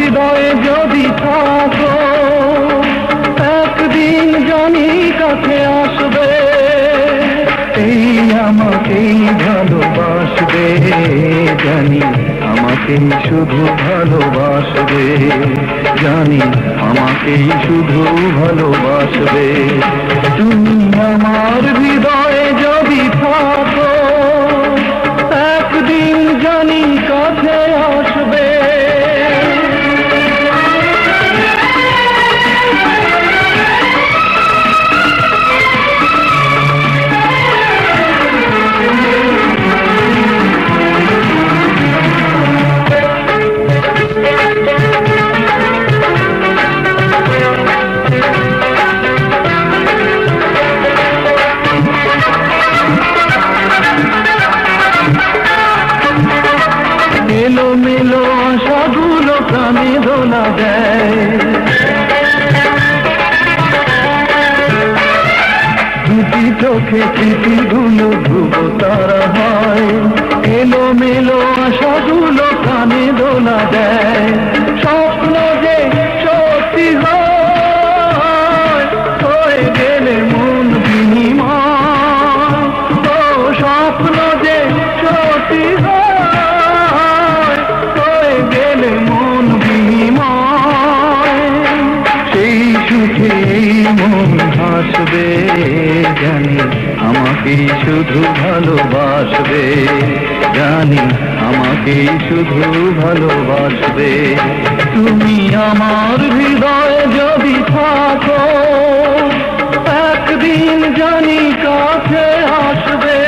হৃদয়ে যদি থাকো, একদিন জানি কাছে আসবে, এই আমাকেই ভালোবাসবে, জানি আমাকেই শুধু ভালোবাসবে, জানি আমাকেই শুধু ভালোবাসবে। তুমি আমার হৃদয়ে যদি থাকো, একদিন জানি কাছে আসবে। মেলো মেলো আশাগুলো প্রাণে দোলা দেয়, দুটি চোখে স্মৃতিগুলো ধ্রুব তারা হয়। এলো মেলো আশাগুলো প্রাণে দোলা দেয়, স্বপ্ন যে সত্যি হয়, হয়ে গেলে মন বিনিময়। ও স্বপ্ন যে সত্যি হয়, হয়ে গেলে মন বিনিময়। সেই সুখে মন হাসবে, জানি আমাকেই শুধু ভালোবাসবে, জানি আমাকেই শুধু ভালোবাসবে। তুমি আমার হৃদয়ে যদি থাকো, একদিন জানি কাছে আসবে।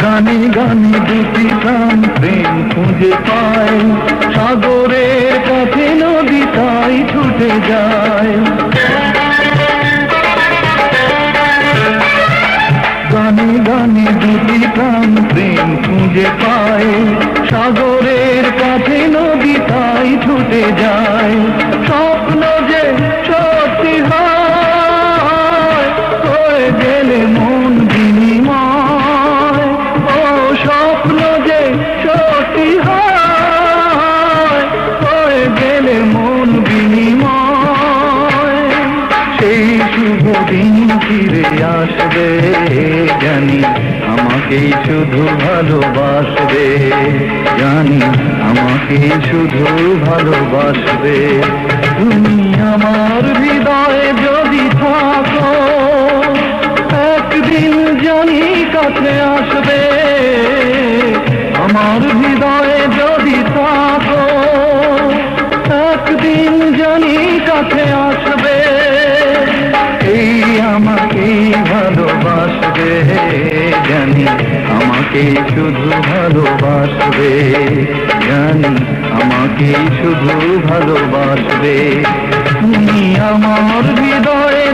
গানে গানে দুটি প্রাণ প্রেম খুঁজে পায়, সাগরের কাছে নদী তাই ছুটে যায়। গানে গানে দুটি প্রাণ প্রেম খুঁজে পায়, সাগরের কাছে নদী তাই ছুটে যায়। স্বপ্ন যে সত্যি হয়, হয়ে গেলে মন বিনিময়। ও স্বপ্ন যে সত্যি হয়, হয়ে গেলে মন বিনিময়। সেই শুভ দিন ফিরে আসবে, জানি আমাকেই শুধু ভালোবাসবে, জানি আমাকেই শুধু ভালোবাসবে। তুমি আমার হৃদয়ে যদি থাকো, একদিন জানি কাছে আসবে, আমার হৃদয়ে যদি থাকো, একদিন জানি কাছে আসবে। এই আমাকেই ভালোবাসবে, জানি আমাকেই শুধু ভালোবাসবে, জানি আমাকেই শুধু ভালোবাসবে। তুমি আমার হৃদয়ে